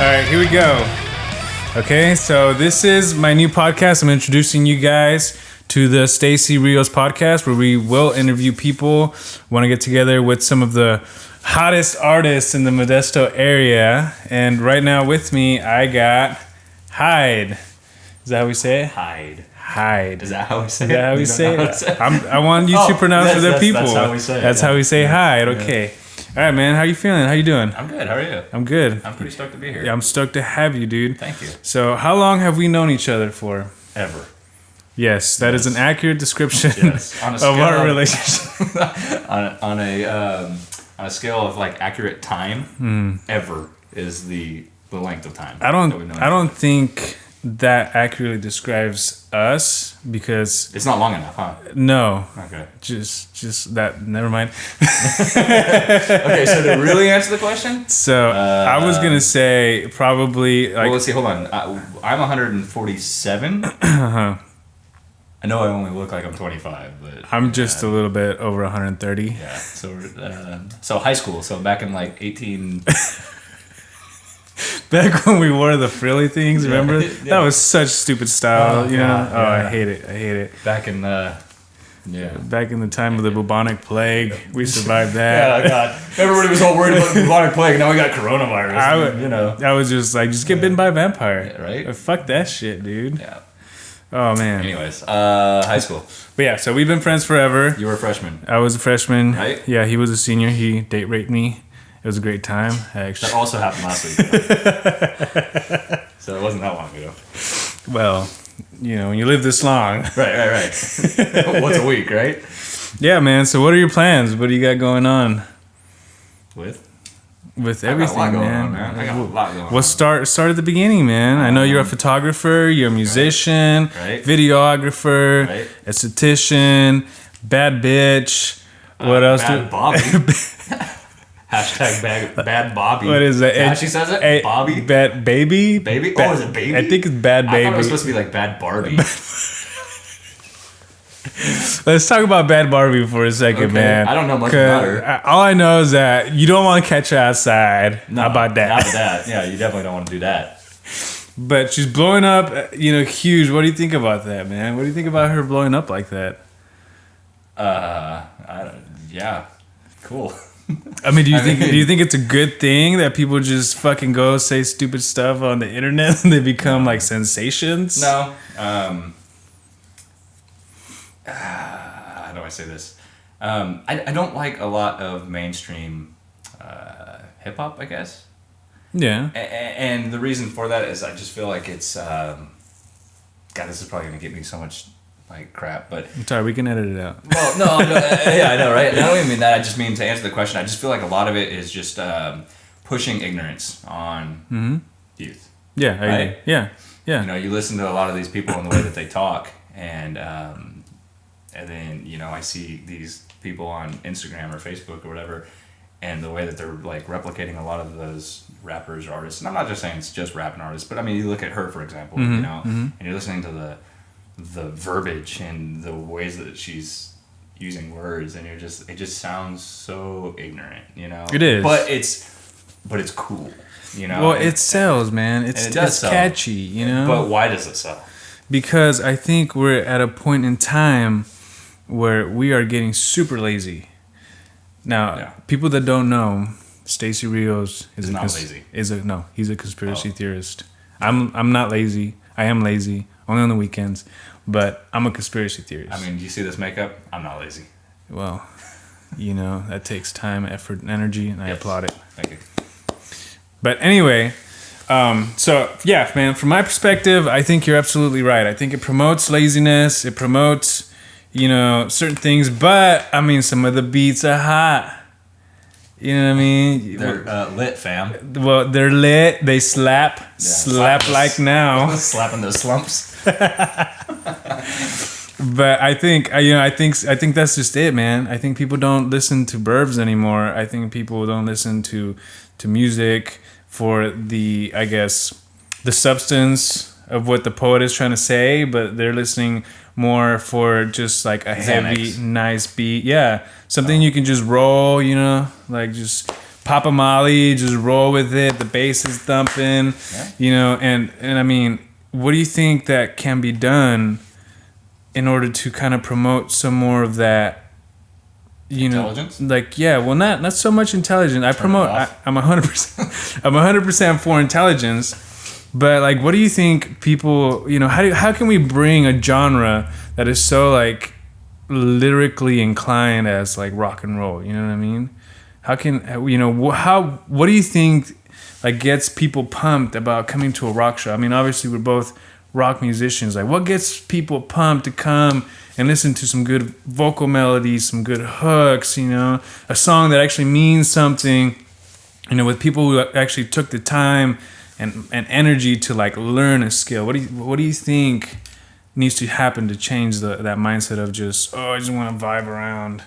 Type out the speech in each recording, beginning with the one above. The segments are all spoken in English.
right, here we go. Okay, so this is my new podcast. I'm introducing you guys to the Stacy Rios podcast, where we will interview people. Want to get together with some of the hottest artists in the Modesto area. And right now with me, I got Hyde. Is that how we say it? Hyde. Is that how we say it? Is that how we say it? I want you to pronounce for the people. That's how we say it. That's how we say Hyde. Okay. Yeah. All right, man. How you feeling? How you doing? I'm good. How are you? I'm good. I'm pretty stoked to be here. Yeah, I'm stoked to have you, dude. Thank you. So, how long have we known each other for? Ever. Yes, that is an accurate description on a of our relationship. on a scale of like accurate time, ever is the length of time. I don't think that accurately describes us because it's not long enough, huh? No. Okay. Just that. Never mind. Okay, so to really answer the question, so I was gonna say probably like. Well, let's see. Hold on. I'm 147. Uh-huh. I know I only look like I'm 25, but I'm just a little bit over 130. Yeah. So high school. So back in like 18. Back when we wore the frilly things, remember? Yeah. That was such stupid style, you know? God, yeah. I hate it. Back in Back in the time of the bubonic plague, we survived that. Yeah, God. Everybody was all worried about the bubonic plague, and now we got coronavirus. I was just like, just get bitten by a vampire. Yeah, right? Fuck that shit, dude. Yeah. Oh, man. Anyways, high school. But yeah, so we've been friends forever. You were a freshman. I was a freshman. Right? Yeah, he was a senior. He date raped me. It was a great time, actually. That also happened last week. So it wasn't that long ago. Well, you know, when you live this long. Right. Once a week, right? Yeah, man. So what are your plans? What do you got going on? With everything, man. I got a lot going on. Well, start at the beginning, man. I know you're a photographer, you're a musician, right. Videographer, right. Esthetician, bad bitch. What else? Bad Bobby. Hashtag bad Bobby. What is that? How she says it? Bobby? Bad baby? Baby? Bad, is it baby? I think it's bad baby. I thought it was supposed to be like bad Barbie. Let's talk about Bad Barbie for a second, okay. man. I don't know much about her. All I know is that you don't want to catch her outside. No, how about that? Not that. Yeah, you definitely don't want to do that. But she's blowing up, huge. What do you think about that, man? What do you think about her blowing up like that? Yeah, cool. I mean, do you think it's a good thing that people just fucking go say stupid stuff on the internet and they become like sensations? No. How do I say this? I don't like a lot of mainstream hip hop, I guess. Yeah. And the reason for that is I just feel like it's God, this is probably gonna get me so much like crap, but I'm sorry, we can edit it out. Well, no, yeah, I know, right? I don't even mean that. I just mean to answer the question. I just feel like a lot of it is just pushing ignorance on youth. Yeah, I agree. Yeah. You listen to a lot of these people and the way that they talk, and then I see these people on Instagram or Facebook or whatever, and the way that they're like replicating a lot of those rappers or artists. And I'm not just saying it's just rapping artists, but I mean you look at her for example, and you're listening to the verbiage and the ways that she's using words, and it just sounds so ignorant, It is, but it's cool, Well, it sells, man. It's catchy, But why does it sell? Because I think we're at a point in time where we are getting super lazy. Now, people that don't know, Stacy Rios is not lazy. He's a conspiracy theorist. I'm not lazy. I am lazy only on the weekends, but I'm a conspiracy theorist. I mean, do you see this makeup? I'm not lazy. Well, that takes time, effort, and energy, and I applaud it. Thank you. But anyway, so yeah, man, from my perspective, I think you're absolutely right. I think it promotes laziness. It promotes, certain things. But, I mean, some of the beats are hot. You know what I mean? They're lit, fam. Well, they're lit. They slap. Yeah, slap like now. Slapping those slumps. But I think that's just it, man. I think people don't listen to burbs anymore. I think people don't listen to music for the, I guess, the substance of what the poet is trying to say, but they're listening more for just like a heavy, nice beat. Yeah, something you can just roll, like just pop a Molly, just roll with it. The bass is thumping, and I mean, what do you think that can be done in order to kind of promote some more of that? Intelligence? Not so much intelligence. I'm 100%. I'm 100% for intelligence, but like, what do you think people? How can we bring a genre that is so like lyrically inclined as like rock and roll? You know what I mean? How can what do you think like gets people pumped about coming to a rock show? I mean, obviously we're both rock musicians. Like, what gets people pumped to come and listen to some good vocal melodies, some good hooks, a song that actually means something, with people who actually took the time and energy to like learn a skill. What do you think needs to happen to change that mindset of just, I just want to vibe around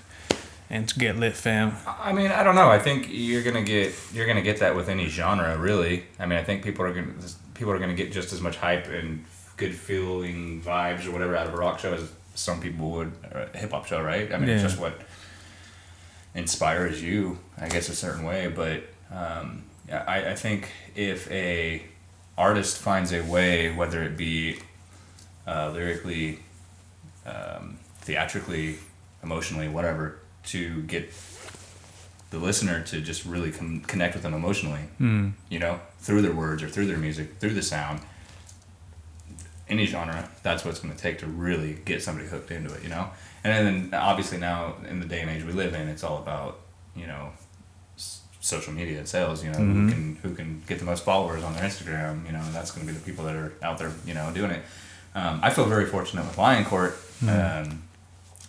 and to get lit, fam? I mean, I don't know. I think you're gonna get that with any genre, really. I mean, I think people are gonna get just as much hype and good feeling vibes or whatever out of a rock show as some people would a hip hop show, right? I mean, It's just what inspires you, I guess, a certain way. But I think if a artist finds a way, whether it be lyrically, theatrically, emotionally, whatever, to get the listener to just really connect with them emotionally, through their words or through their music, through the sound, any genre, that's what it's going to take to really get somebody hooked into it, And then obviously now in the day and age we live in, it's all about, social media and sales, who can get the most followers on their Instagram, that's going to be the people that are out there, doing it. I feel very fortunate with Lioncourt,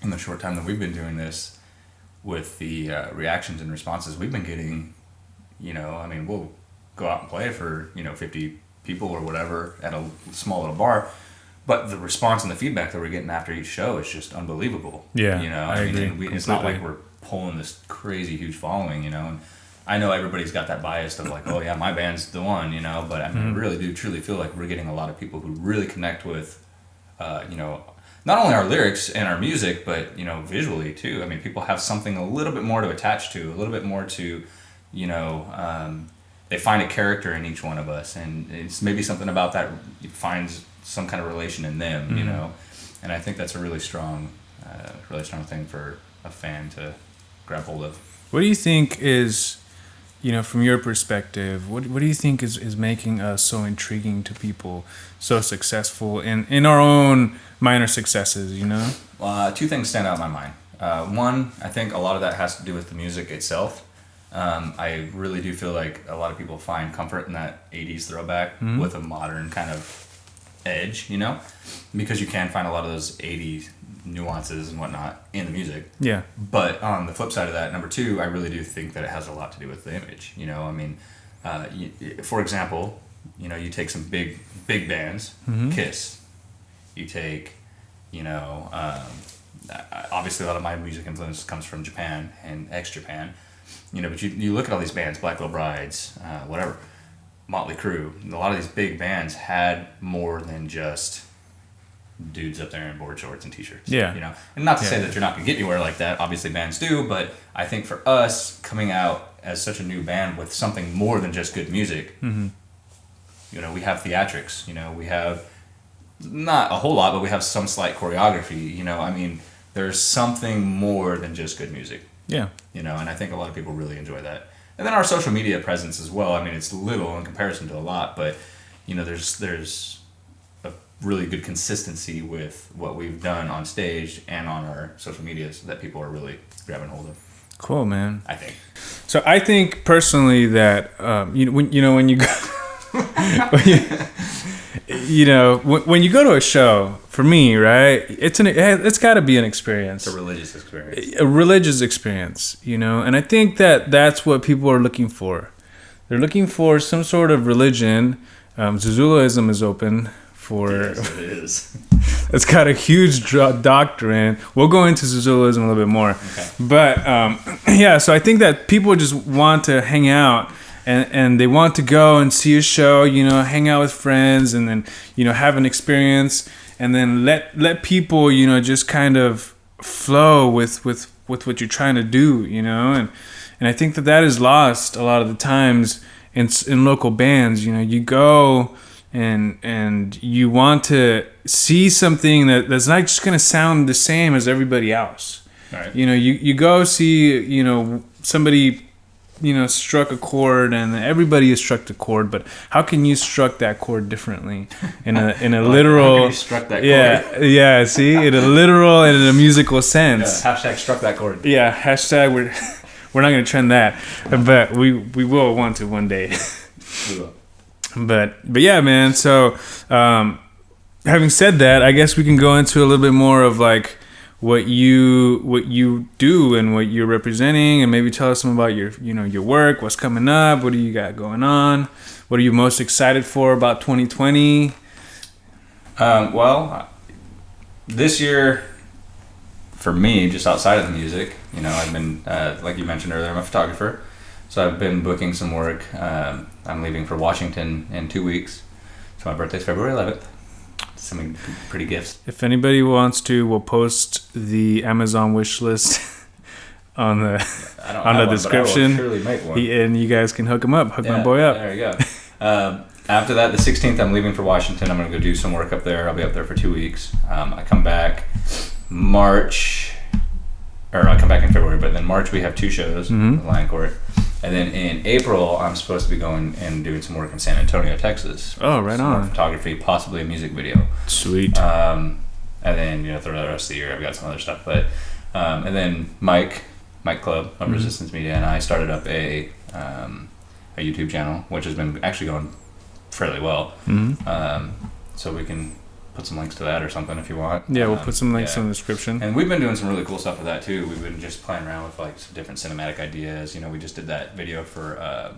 in the short time that we've been doing this, with the reactions and responses we've been getting. We'll go out and play for 50 people or whatever at a small little bar, but the response and the feedback that we're getting after each show is just unbelievable. I agree. It's not like we're pulling this crazy huge following, and I know everybody's got that bias of like, oh yeah, my band's the one, but I mean, I really do truly feel like we're getting a lot of people who really connect with not only our lyrics and our music, but visually too. I mean, people have something a little bit more to attach to, a little bit more to, they find a character in each one of us, and it's maybe something about that finds some kind of relation in them, and I think that's a really strong thing for a fan to grab hold of. What do you think is, from your perspective, what do you think is making us so intriguing to people, so successful in our own minor successes, Two things stand out in my mind. One, I think a lot of that has to do with the music itself. I really do feel like a lot of people find comfort in that 80s throwback with a modern kind of edge, because you can find a lot of those 80s nuances and whatnot in the music. Yeah. But on the flip side of that, number two, I really do think that it has a lot to do with the image. I mean, for example, you take some big bands, Kiss. You take, obviously a lot of my music influence comes from Japan and ex-Japan. But you look at all these bands, Black Veil Brides, whatever, Motley Crue, a lot of these big bands had more than just dudes up there in board shorts and t-shirts. Yeah. And not to say that you're not going to get anywhere like that. Obviously bands do, but I think for us coming out as such a new band with something more than just good music, we have theatrics, we have not a whole lot, but we have some slight choreography, I mean, there's something more than just good music. Yeah. And I think a lot of people really enjoy that. And then our social media presence as well. I mean, it's little in comparison to a lot, but there's a really good consistency with what we've done on stage and on our social medias that people are really grabbing hold of. Cool, man. I think. So I think personally that when you go when you go to a show, for me, right, it's got to be an experience. It's a religious experience. A religious experience, and I think that's what people are looking for. They're looking for some sort of religion. Zuluism is open for. Yes, it is. It's got a huge doctrine. We'll go into Zuluism a little bit more, okay. But so I think that people just want to hang out. And they want to go and see a show, hang out with friends, and then, have an experience, and then let people, just kind of flow with what you're trying to do, you know, and I think that is lost a lot of the times in local bands. You know, you go and you want to see something that's not just gonna sound the same as everybody else. Right. You know, you go see, you know, somebody, you know, struck a chord, and everybody has struck the chord, but how can you struck that chord differently in a well, literal? How can you struck that chord? Yeah. See, in a literal and in a musical sense. Yeah, hashtag struck that chord. Yeah, hashtag we're not gonna trend that, but we will want to one day. We will. But yeah, man. So having said that, I guess we can go into a little bit more of like what you do and what you're representing, and maybe tell us some about your work, what's coming up, what do you got going on, what are you most excited for about 2020? Well, this year for me, just outside of the music, you know, I've been like you mentioned earlier, I'm a photographer, so I've been booking some work. I'm leaving for Washington in 2 weeks, so my birthday's February 11th. Some pretty gifts. If anybody wants to, we'll post the Amazon wish list on the description. I will surely make one. And you guys can hook him up. Hook my boy up. There you go. After that, the 16th, I'm leaving for Washington. I'm going to go do some work up there. I'll be up there for 2 weeks. I come back I come back in February, but then March we have 2 shows, Lioncourt. And then in April, I'm supposed to be going and doing some work in San Antonio, Texas. Oh, right on. More photography, possibly a music video. Sweet. And then, you know, throughout the rest of the year, I've got some other stuff. But and then Mike Club of Resistance Media, and I started up a YouTube channel, which has been actually going fairly well. So we can put some links to that or something if you want. Yeah, we'll put some links in the description. And we've been doing some really cool stuff with that too. We've been just playing around with like some different cinematic ideas. You know, we just did that video for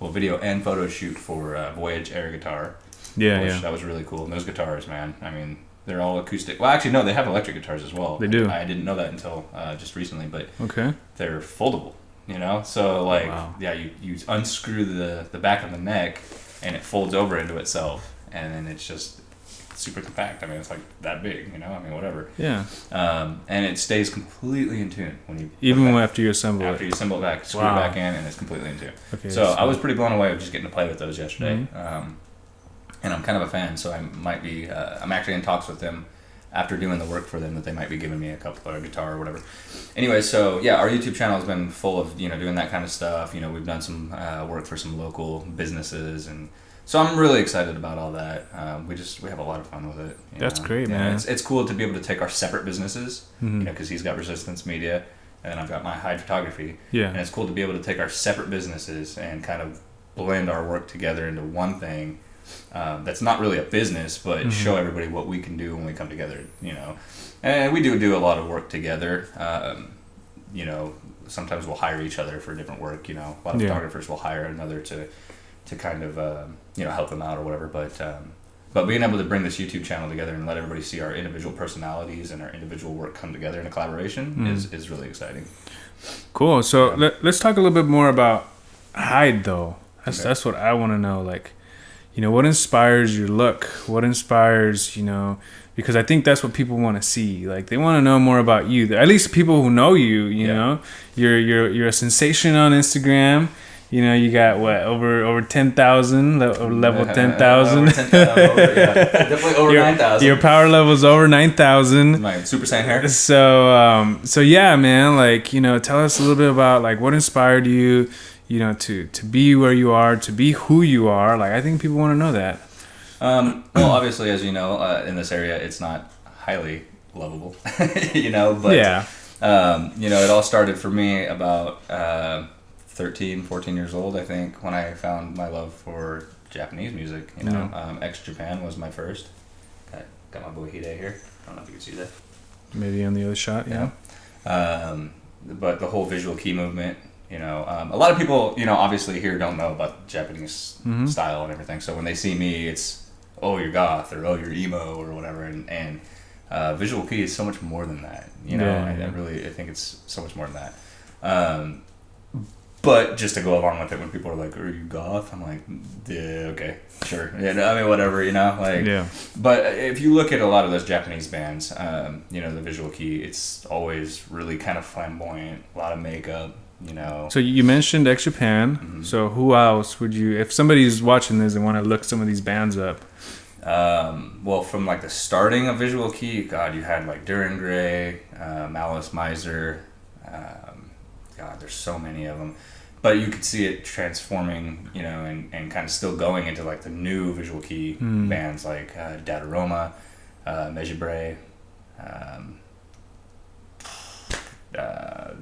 video and photo shoot for Voyage air guitar. Yeah. That was really cool. And those guitars, man, I mean, they're all acoustic. Well, actually, no, they have electric guitars as well. They do. I didn't know that until just recently, but okay, they're foldable. You know, so like, you unscrew the back of the neck, and it folds over into itself, and then it's just super compact. I mean, it's like that big, you know, I mean, whatever. Yeah. And it stays completely in tune when you after you assemble it it back, screw it back in, and it's completely in tune. Okay. So I was pretty blown away with just getting to play with those yesterday. And I'm kind of a fan, so I might be I'm actually in talks with them after doing the work for them that they might be giving me a couple or a guitar or whatever. Anyway, so yeah, our YouTube channel has been full of, you know, doing that kind of stuff. You know, we've done some work for some local businesses, and so I'm really excited about all that. We have a lot of fun with it. That's great, man. It's cool to be able to take our separate businesses, you know, because he's got Resistance Media, and I've got my Hyde Photography. Yeah. And it's cool to be able to take our separate businesses and kind of blend our work together into one thing that's not really a business, but show everybody what we can do when we come together, you know. And we do a lot of work together. You know, sometimes we'll hire each other for different work, you know. A lot of photographers will hire another to kind of you know, help them out or whatever, but being able to bring this YouTube channel together and let everybody see our individual personalities and our individual work come together in a collaboration is really exciting. Cool. So let's talk a little bit more about Hyde, though. That's what I want to know. Like, you know, what inspires your look? What inspires, you know, because I think that's what people want to see. Like, they want to know more about you. At least people who know you, you know, you're a sensation on Instagram. You know, you got what, over 10,000, level 10,000. Definitely over 9,000. Your power level's over 9,000. My Super Saiyan hair. So yeah, man. Like, you know, tell us a little bit about like what inspired you, you know, to be where you are, to be who you are. Like, I think people want to know that. Well, obviously, as you know, in this area, it's not highly lovable, you know. But you know, it all started for me about 13, 14 years old, I think, when I found my love for Japanese music. You know, X-Japan was my first. Got my boy Hyde here. I don't know if you can see that. Maybe on the other shot, yeah. But the whole visual kei movement, you know, a lot of people, you know, obviously here don't know about Japanese style and everything. So when they see me, it's, oh, you're goth, or oh, you're emo, or whatever. And visual kei is so much more than that. You know, I think it's so much more than that. But just to go along with it, when people are like, "Are you goth?" I'm like, "Yeah, okay, sure." Yeah, no, I mean, whatever, like. Yeah. But if you look at a lot of those Japanese bands, the visual kei, it's always really kind of flamboyant, a lot of makeup, So you mentioned X Japan. Mm-hmm. So who else would you, if somebody's watching this and want to look some of these bands up? Well, from like the starting of visual kei, God, you had like Duran Gray, Malice Miser. God, there's so many of them. But you could see it transforming, and kind of still going into like the new visual kei bands like Dataroma, Mejibre,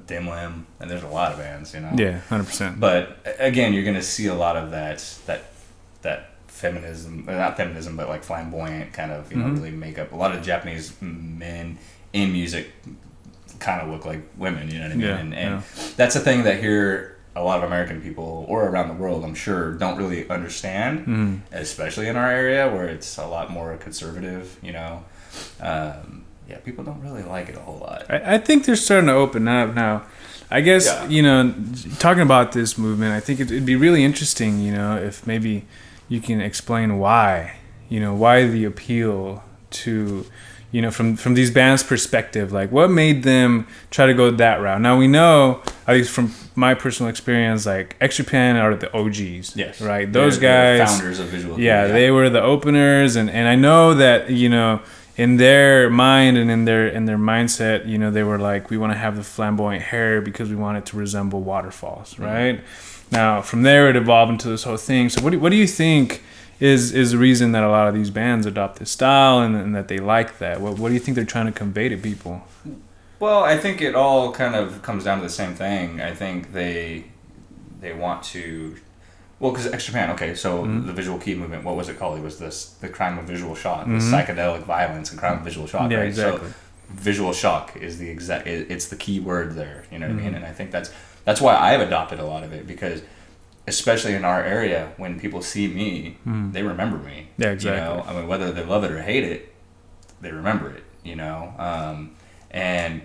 Dim Lim, and there's a lot of bands, Yeah, 100%. But again, you're gonna see a lot of that feminism, not feminism, but like flamboyant kind of, really makeup. A lot of Japanese men in music kind of look like women, you know what I mean? And that's a thing that here a lot of American people or around the world, I'm sure, don't really understand, especially in our area where it's a lot more conservative, people don't really like it a whole lot. I think they're starting to open up now. I guess, talking about this movement, I think it'd be really interesting, if maybe you can explain why the appeal to, from these bands' perspective, like what made them try to go that route. Now we know, at least from my personal experience, like X Japan are the OGs. Yes. Right? Those guys. The founders of visual kei. Yeah, they were the openers, and I know that, in their mind and in their mindset, they were like, we want to have the flamboyant hair because we want it to resemble waterfalls, right? Now, from there, it evolved into this whole thing. So what do you think is the reason that a lot of these bands adopt this style and that they like that? What do you think they're trying to convey to people? Well, I think it all kind of comes down to the same thing. I think they want to... Well, because X Japan, okay, so the visual kei movement, what was it called? It was the crime of visual shock, the psychedelic violence and crime of visual shock, yeah, right? Exactly. So visual shock is it's the key word there, you know what I mean? And I think that's why I've adopted a lot of it, because especially in our area, when people see me, they remember me. Yeah, exactly. I mean, whether they love it or hate it, they remember it, and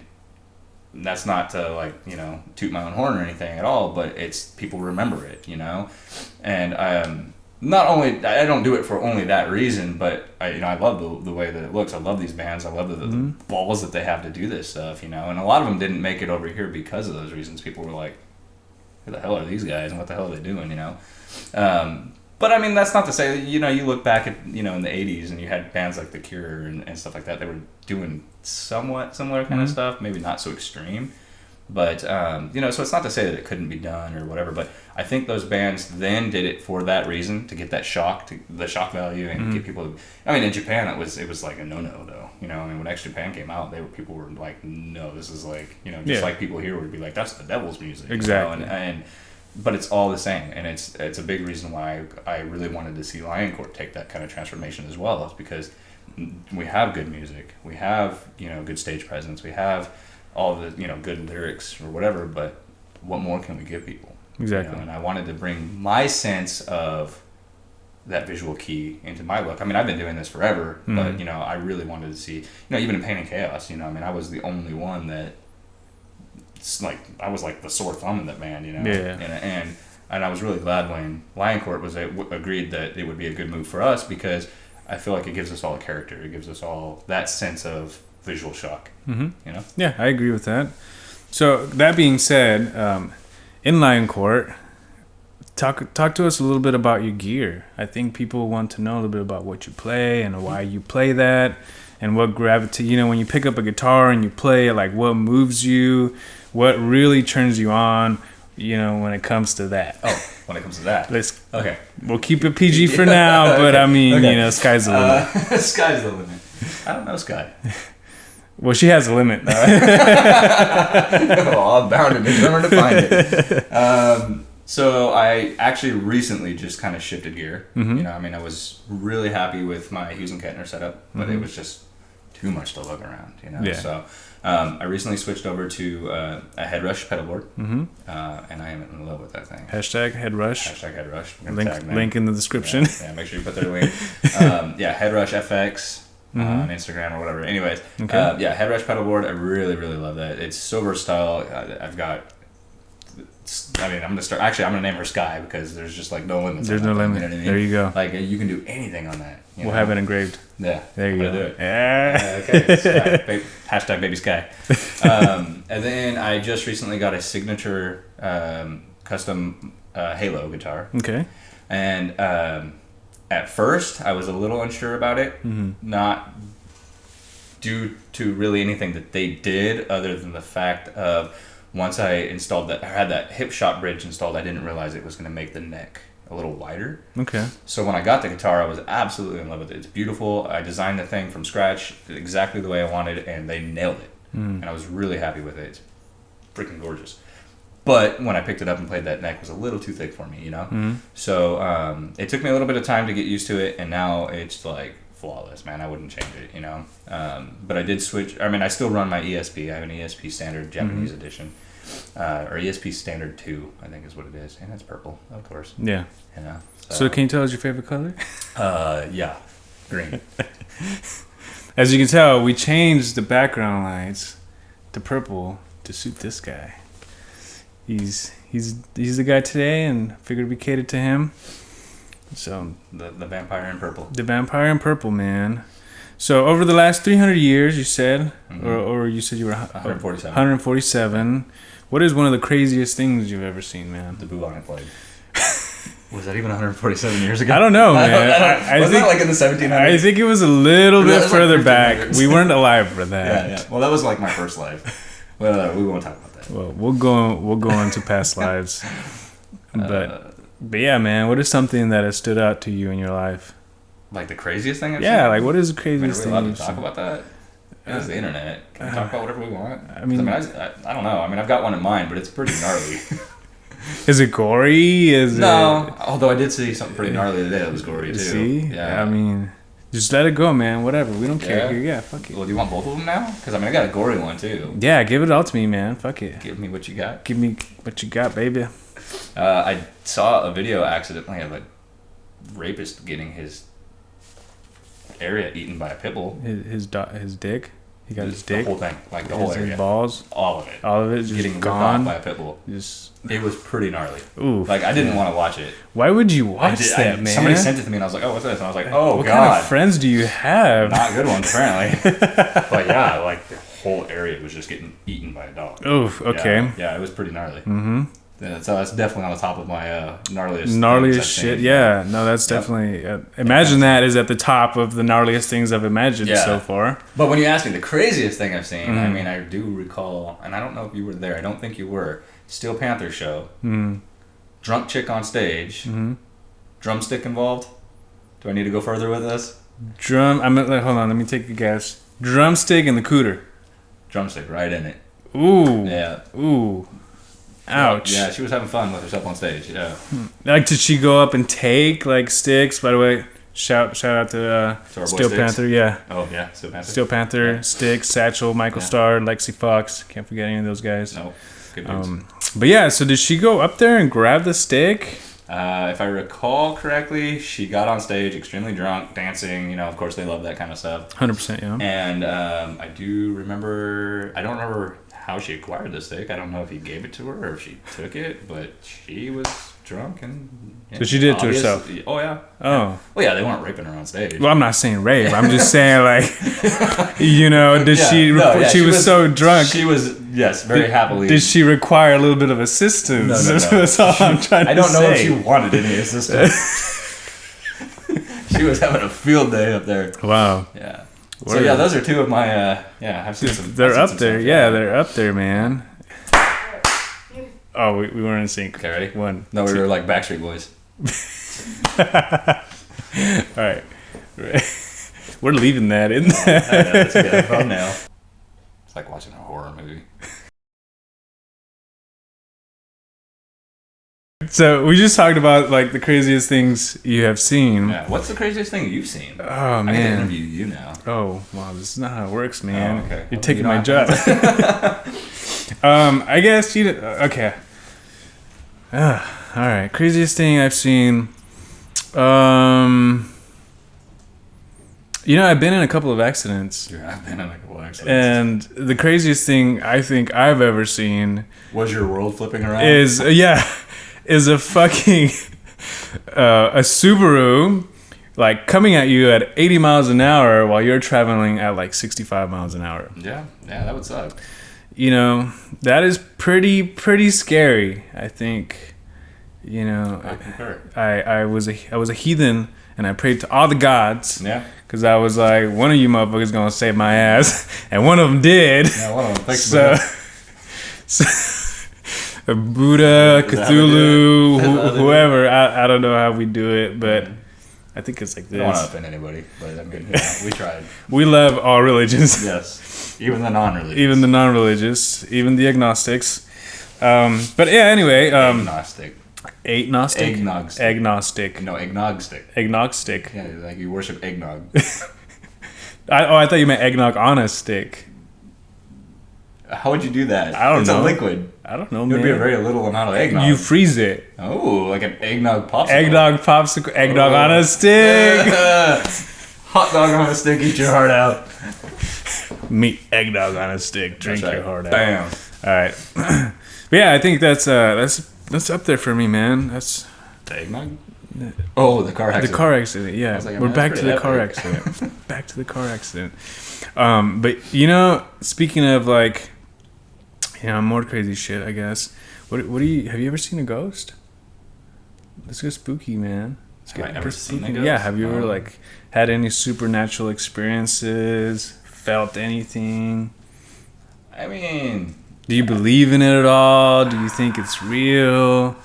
that's not to toot my own horn or anything at all, but it's people remember it, and not only I don't do it for only that reason, but I love the way that it looks. I love these bands. I love the balls that they have to do this stuff, and a lot of them didn't make it over here because of those reasons. People were like, who the hell are these guys and what the hell are they doing, But I mean, that's not to say that, you look back at, in the 80s and you had bands like The Cure and stuff like that. They were doing somewhat similar kind of stuff, maybe not so extreme. But, so it's not to say that it couldn't be done or whatever. But I think those bands then did it for that reason, to get that the shock value and get people. I mean, in Japan, it was like a no-no, though. I mean, when X Japan came out, people were like, no, this is like, just like people here would be like, that's the devil's music. Exactly. But it's all the same, and it's a big reason why I really wanted to see Lioncourt take that kind of transformation as well, is because we have good music, we have good stage presence, we have all the good lyrics or whatever, but what more can we give people? Exactly. And I wanted to bring my sense of that visual kei into my look. I mean, I've been doing this forever, but I really wanted to see, even in Pain and Chaos, I mean, I was the only one that. It's like I was like the sore thumb in that band, Yeah. And I was really glad when Lioncourt agreed that it would be a good move for us, because I feel like it gives us all a character. It gives us all that sense of visual shock. Yeah, I agree with that. So that being said, in Lioncourt, talk to us a little bit about your gear. I think people want to know a little bit about what you play and why you play that, and what gravity. When you pick up a guitar and you play it, like what moves you. What really turns you on, when it comes to that? Oh, when it comes to that. Okay. We'll keep it PG for now, but I mean, sky's the limit. Sky's the limit. I don't know Sky. Well, she has a limit. Well, I'm bound and determined to find it. So I actually recently just kind of shifted gear. I mean, I was really happy with my Hughes and Kettner setup, but it was just too much to look around, Yeah. So I recently switched over to a Headrush pedal board, and I am in love with that thing. #Headrush. Headrush. Link in the description. Yeah, make sure you put their link. Headrush FX on Instagram or whatever. Anyways, okay. Headrush pedal board. I really, really love that. It's so versatile. I've got I mean, I'm gonna start. Actually, I'm gonna name her Sky because there's just like no limits. There's no limit. You know what I mean? There you go. Like you can do anything on that. We'll have it engraved. Yeah. There you go. Do it. Yeah. Okay. Sky. Hashtag baby Sky. And then I just recently got a signature custom Halo guitar. Okay. And at first, I was a little unsure about it, not due to really anything that they did, other than the fact of once I installed that, I had that hip shot bridge installed, I didn't realize it was going to make the neck a little wider. Okay. So when I got the guitar, I was absolutely in love with it. It's beautiful. I designed the thing from scratch, exactly the way I wanted, and they nailed it. And I was really happy with it. It's freaking gorgeous. But when I picked it up and played, that neck was a little too thick for me, you know? So it took me a little bit of time to get used to it, and now it's like flawless, man. I wouldn't change it, you know? But I did switch. I mean, I still run my ESP. I have an ESP Standard Japanese edition. Or ESP Standard 2, I think is what it is. And it's purple, of course. Yeah. You know? So can you tell us your favorite color? Yeah. Green. As you can tell, we changed the background lights to purple to suit this guy. He's the guy today, and figured we catered to him. So the vampire in purple. The vampire in purple, man. So over the last 300 years, you said, or you said you were 147. 147. What is one of the craziest things you've ever seen, man? The bubonic plague. Was that even 147 years ago? I don't know, man. Wasn't that like in the 1700s? I think it was a little bit further back. We weren't alive for that. Yeah. Well, that was like my first life. Well, we won't talk about that. Well, we'll go into past lives. But yeah, man, what is something that has stood out to you in your life? Like the craziest thing I've seen? Yeah, like what is the craziest thing? Are we allowed to talk seen? about that? It's the internet. Can we talk about whatever we want? I mean, I don't know. I mean, I've got one in mind, but it's pretty gnarly. Is it gory? Although I did see something pretty gnarly today that was gory too. See? Yeah. I mean, just let it go, man. Whatever. We don't care. Yeah, fuck it. Well, do you want both of them now? Because I mean, I got a gory one too. Yeah, give it all to me, man. Fuck it. Give me what you got. Give me what you got, baby. I saw a video accidentally of a rapist getting his area eaten by a pit bull. His dick. He got his dick. The whole thing, like the whole area. His balls. All of it. All of it just getting gone ripped off by a pit bull. It was pretty gnarly. Ooh. Like I didn't want to watch it. Why would you watch that, man? Somebody sent it to me and I was like, oh, what's this? And I was like, oh, what God. What kind of friends do you have? Not good ones, apparently. But yeah, like the whole area was just getting eaten by a dog. Oof, okay. Yeah, it was pretty gnarly. Mm-hmm. Yeah, so that's definitely on the top of my gnarliest shit. Yeah, no, that's definitely. Imagine that is at the top of the gnarliest things I've imagined so far. But when you ask me the craziest thing I've seen, I mean, I do recall, and I don't know if you were there. I don't think you were. Steel Panther show. Drunk chick on stage. Drumstick involved. Do I need to go further with this? Hold on. Let me take a guess. Drumstick and the cooter. Drumstick right in it. Ooh. Yeah. Ooh. Ouch. Yeah, she was having fun with herself on stage. Yeah. Like, did she go up and take like sticks? By the way, shout out to Steel Panther. Yeah. Oh yeah, Steel Panther. Steel Panther, Sticks, Satchel, Michael Starr, Lexi Fox. Can't forget any of those guys. No. Good dudes. But yeah, so did she go up there and grab the stick? If I recall correctly, she got on stage extremely drunk, dancing. You know, of course, they love that kind of stuff. 100%, yeah. And I do remember. I don't remember how she acquired the stick. I don't know if he gave it to her or if she took it, but she was drunk and. So she did it to herself. Oh yeah. Oh. Well, yeah, they weren't raping her on stage. Well, I'm not saying rape. I'm just saying like, you know, she was so drunk. She was very happily. Did she require a little bit of assistance? No. That's all I'm trying to say. I don't know if she wanted any assistance. She was having a field day up there. Wow. Yeah. So yeah, those are two of my I've seen some. They're up there. Yeah, they're up there, man. Oh, we weren't in sync. Okay, ready? One. No, we were like Backstreet Boys. All right. We're leaving that in there. That's a good thumbnail. It's like watching a horror movie. So we just talked about like the craziest things you have seen. Yeah. What's the craziest thing you've seen? Oh man, I can interview you now. Oh wow, this is not how it works, man. Oh, okay. You're taking my job. I guess you. Okay. All right. Craziest thing I've seen. You know, I've been in a couple of accidents. Yeah, I've been in a couple of accidents. And the craziest thing I think I've ever seen Was your world flipping around? is a fucking a Subaru like coming at you at 80 miles an hour while you're traveling at like 65 miles an hour. Yeah, that would suck. You know, that is pretty scary, I think. You know, I concur. I was a heathen and I prayed to all the gods. Yeah. Because I was like, one of you motherfuckers gonna save my ass, and one of them did. Yeah, one of them. Thanks, so Buddha, Cthulhu, Buddha. whoever. I don't know how we do it, but I think it's like this. I don't want to offend anybody, but I mean, we tried. We love all religions. Yes, even the non-religious. Even the non-religious, even the agnostics. But yeah, anyway. Agnostic. Agnostic? Agnostic. Agnostic. No, eggnog-stick. Agnostic. Yeah, like you worship eggnog. I thought you meant eggnog on a stick. How would you do that? I don't know. It's a liquid. I don't know, It man. would be a very little amount of eggnog. You freeze it. Oh, like an eggnog popsicle. Eggnog popsicle. Eggnog on a stick. Hot dog on a stick. Eat your heart out. Meet eggnog on a stick. Drink That's right. your heart out. Bam. All right. But yeah, I think that's up there for me, man. That's The eggnog? Oh, the car accident. the car accident. Yeah, like, we're that's back to pretty the car epic. accident. Back to the car accident. But you know, speaking of like, more crazy shit. I guess. What do you have you ever seen a ghost? Let's get spooky, man. Have I ever seen a ghost? Yeah. Have you ever like had any supernatural experiences? Felt anything? I mean, Do you believe in it at all? Do you think it's real?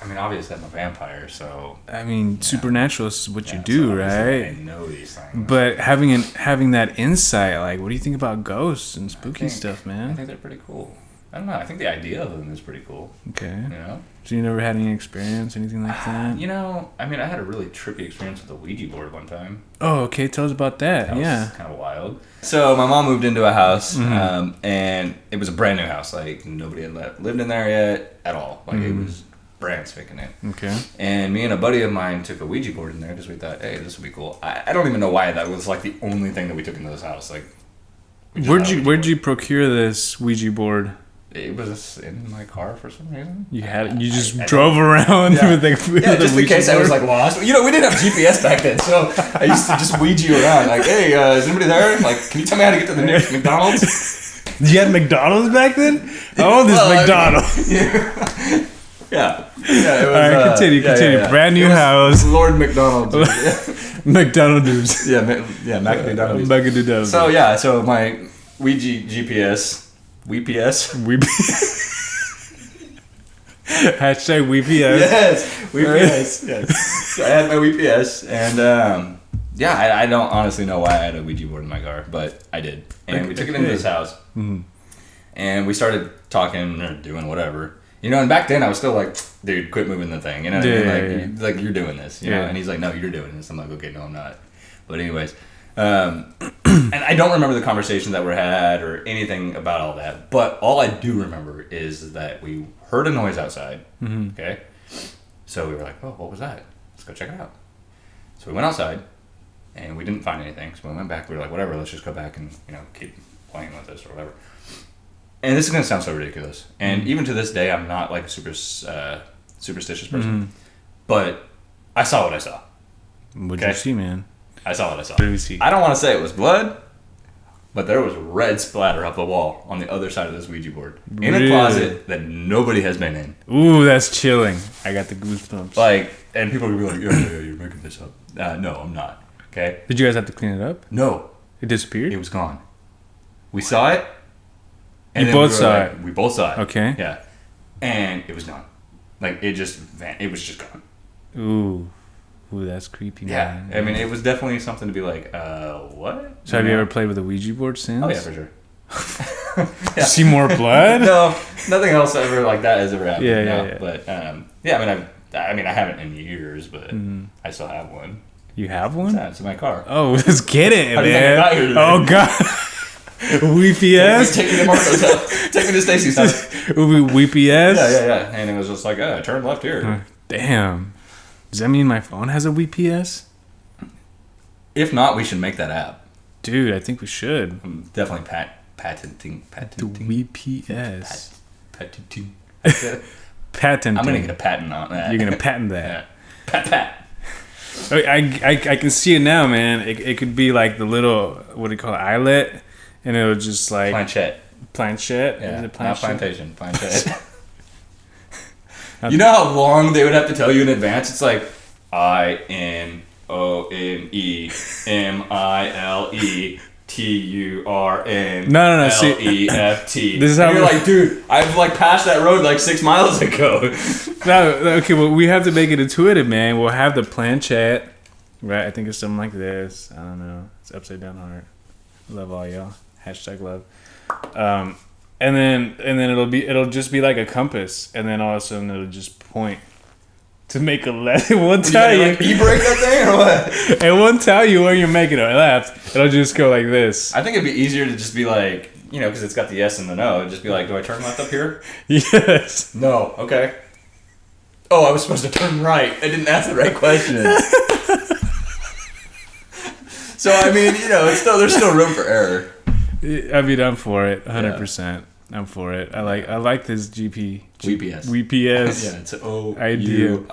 I mean, obviously I'm a vampire, so I mean, supernatural is what you yeah, do, so obviously right? I know these things. But having that insight, like, what do you think about ghosts and spooky stuff, I man? think they're pretty cool. I don't know. I think the idea of them is pretty cool. Okay. You know? So you never had any experience, anything like that? You know, I mean, I had a really trippy experience with the Ouija board one time. Oh, okay. Tell us about that. That was Yeah. kind of wild. So my mom moved into a house, Mm-hmm. and it was a brand new house. Like nobody had lived in there yet at all. Like Mm-hmm. it was brand spanking new. Okay. And me and a buddy of mine took a Ouija board in there because we thought, hey, this would be cool. I don't even know why that was like the only thing that we took into this house. Like, we just had a Ouija Where'd board. you procure this Ouija board? It was in my car for some reason. You had it. You just I drove around Yeah. with the Yeah, the just in Ouija case I was board? like lost. You know, we didn't have GPS back then, so I used to just Ouija around. Like, hey, is anybody there? Like, can you tell me how to get to the nearest McDonald's? You had McDonald's back then? I own this Well, I mean, McDonald's. Yeah. Yeah, it was, All right, continue. Brand new It was house. Lord McDonald's. McDonald's. yeah, McDonald's. McDonald's. So, yeah, so my Ouija GPS, WePS. Hashtag WePS. Yes, WePS. Yes. So I had my WePS, and I don't honestly know why I had a Ouija board in my car, but I did. And we took it into this house, and we started talking or doing whatever. You know, and back then I was still like, dude, quit moving the thing. You know what I mean? Like you're doing this. You know? And he's like, no, you're doing this. I'm like, okay, no, I'm not. But anyways, and I don't remember the conversations that were had or anything about all that. But all I do remember is that we heard a noise outside. Okay, so we were like, oh, what was that? Let's go check it out. So we went outside, and we didn't find anything. So we went back. We were like, whatever, let's just go back and keep playing with this or whatever. And this is gonna sound so ridiculous, and even to this day, I'm not like a superstitious person, but I saw what I saw. What'd you see, man? I saw what I saw. What did you see? I don't want to say it was blood, but there was red splatter up the wall on the other side of this Ouija board in Really? a closet that nobody has been in. Ooh, that's chilling. I got the goosebumps. Like, and people would be like, yeah, you're making this up. No, I'm not. Okay? Did you guys have to clean it up? No, It disappeared? it was gone. We saw it. You then both we were saw like- it? We both saw it. Okay. Yeah. And it was gone. Like, it was just gone. Ooh, that's creepy, Yeah. man. I mean, it was definitely something to be like, what? So have you ever played with a Ouija board since? Oh, yeah, for sure. Yeah. See more blood? No, nothing else ever like that has ever happened. Yeah, no. yeah. But I mean, I haven't in years, but I still have one. You have one? Yeah, it's in my car. Oh, let's get it, How do you think I man. got here today? Oh, God. WePS? Take me to Marco's house. Take me to Stacy's house. WePS? Yeah. And it was just like, turn left here. Damn. Does that mean my phone has a WePS? If not, we should make that app. Dude, I think we should. I'm definitely patenting. The WPS. Patenting. Patenting. I'm gonna get a patent on that. You're gonna patent that. Yeah. Pat. I can see it now, man. It could be like the little, what do you call it, eyelet, and it'll just like planchette. Yeah, Is it not plantation. Planchette. You know how long they would have to tell you in advance? It's like INONEMILETURN. No. LEFT. This is how you're like, dude, I've like passed that road like 6 miles ago. No, okay, well, we have to make it intuitive, man. We'll have the planchette, right? I think it's something like this. I don't know. It's upside down heart. Love all y'all. #love. And then it'll just be like a compass, and then all of a sudden it'll just point to make a left. It won't tell you. Like, e-brake that thing or what? It won't tell you where you're making a left. It'll just go like this. I think it'd be easier to just be like, because it's got the yes and the no. It'd just be like, do I turn left up here? Yes. No. Okay. Oh, I was supposed to turn right. I didn't ask the right question. So I mean, there's still room for error. I mean, I'm for it, 100%. I'm for it. I like this GPS. Yeah, it's O-U-I-P-S.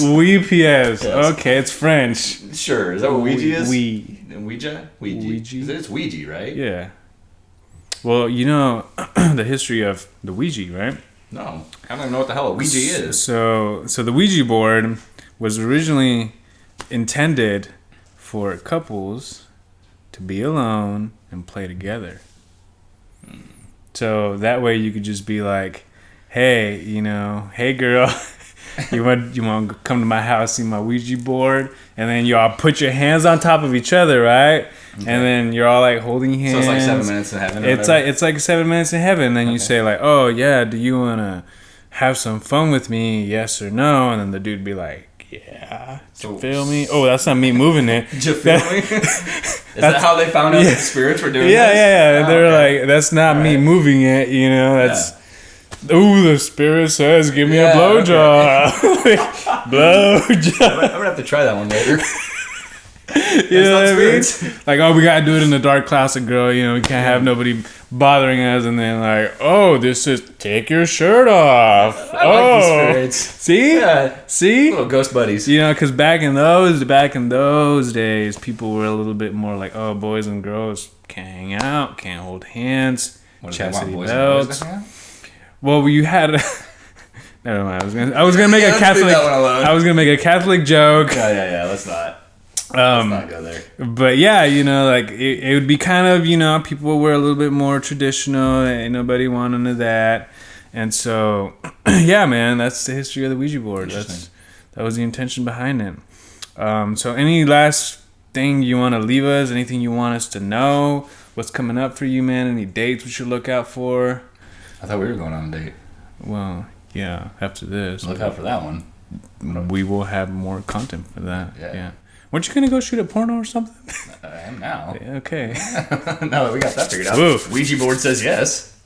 WPS. Okay, it's French. Sure. Is that what Ouija is? Ouija? Ouija. It's Ouija, right? Yeah. Well, the history of the Ouija, right? No. I don't even know what the hell a Ouija is. So the Ouija board was originally intended for couples to be alone and play together. So that way you could just be like, hey, hey girl, you want to come to my house, see my Ouija board, and then y'all put your hands on top of each other, right? Okay. And then you're all like holding hands. So it's like 7 minutes in heaven. It's like 7 minutes in heaven. And then you say like, oh yeah, do you want to have some fun with me? Yes or no? And then the dude be like, yeah. So, feel me? Oh, that's not me moving it. Did you feel me? Is that how they found out that the spirits were doing this? Yeah. They're like, that's not me moving it, That's... Yeah. Ooh, the spirit says, give me a blowjob. Okay. Blowjob. I'm going to have to try that one later. You know what I mean? Like, oh, we got to do it in the dark closet, girl. We can't have nobody bothering us. And then like, oh, this is take your shirt off. I like these spirits. See? Yeah. See? Little ghost buddies. Because back in those days, people were a little bit more like, oh, boys and girls can't hang out, can't hold hands, chastity belts. Well, you had... Never mind. I was gonna make a Catholic... I was going to make a Catholic joke. Yeah. Let's not. Let's not go there. But yeah, like it would be kind of, people were a little bit more traditional. Ain't nobody want into that. And so, yeah, man, that's the history of the Ouija board. That was the intention behind it. So any last thing you want to leave us? Anything you want us to know? What's coming up for you, man? Any dates we should look out for? I thought we were going on a date. Well, yeah, after this. Look out for that one. We will have more content for that. Yeah. Weren't you going to go shoot a porno or something? I am now. Okay. Now that we got that figured out. Woo. Ouija board says yes.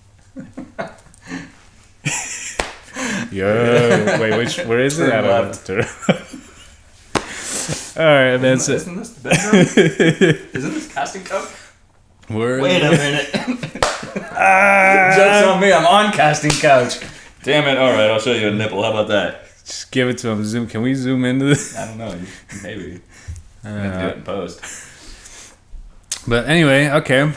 Yo, wait, where is it? All right, man. Isn't this the bedroom? Isn't this casting couch? Wait a minute. Joke's on me. I'm on casting couch. Damn it. All right, I'll show you a nipple. How about that? Just give it to him. Zoom. Can we zoom into this? I don't know. Maybe. I'm going to do it in post. But anyway, okay.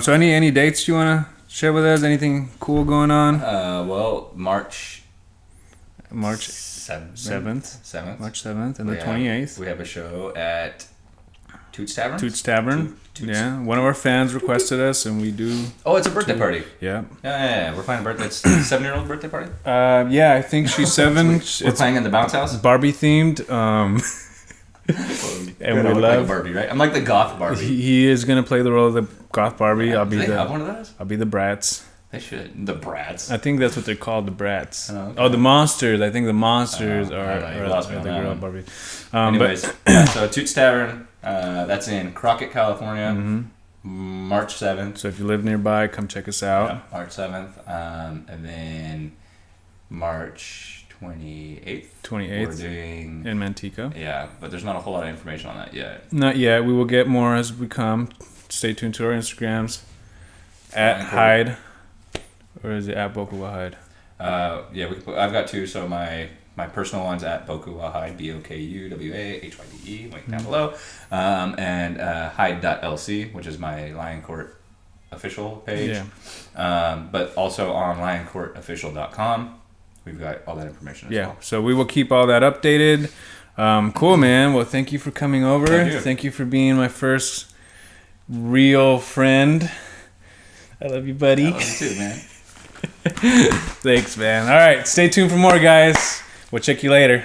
So any dates you want to share with us? Anything cool going on? Well, March 7th. March 7th and the 28th. We have a show at Toots Tavern. Toots. Yeah. One of our fans requested us, and we do. Oh, it's a birthday party. Yeah. Yeah. We're playing a birthday. It's a 7-year-old birthday party? Yeah, I think she's 7. We're playing in the bounce house? Barbie themed. And we love like Barbie, right? I'm like the goth Barbie. He is gonna play the role of the goth Barbie. Yeah, do they have one of those? I'll be the brats. They should. The brats. I think that's what they're called, the brats. Okay. Oh, the monsters. I think the monsters are the girl Barbie. Anyways, so Toots Tavern. That's in Crockett, California. Mm-hmm. March 7th. So if you live nearby, come check us out. Yeah, March 7th. And then March 28th. 28th. We're doing In Manteca. Yeah, but there's not a whole lot of information on that yet. Not yet. We will get more as we come. Stay tuned to our Instagrams. At Hyde. Or is it at Bokuwa Hyde? Yeah, I've got two. So my personal one's at Bokuwa Hyde, BOKUWAHYDE, link down below. And Hyde.lc, which is my Lioncourt official page. Yeah. But also on lioncourtofficial.com, we've got all that information as well. So we will keep all that updated. Cool, man. Well, thank you for coming over. Thank you for being my first real friend. I love you, buddy. I love you too, man. Thanks, man. All right, stay tuned for more, guys. We'll check you later.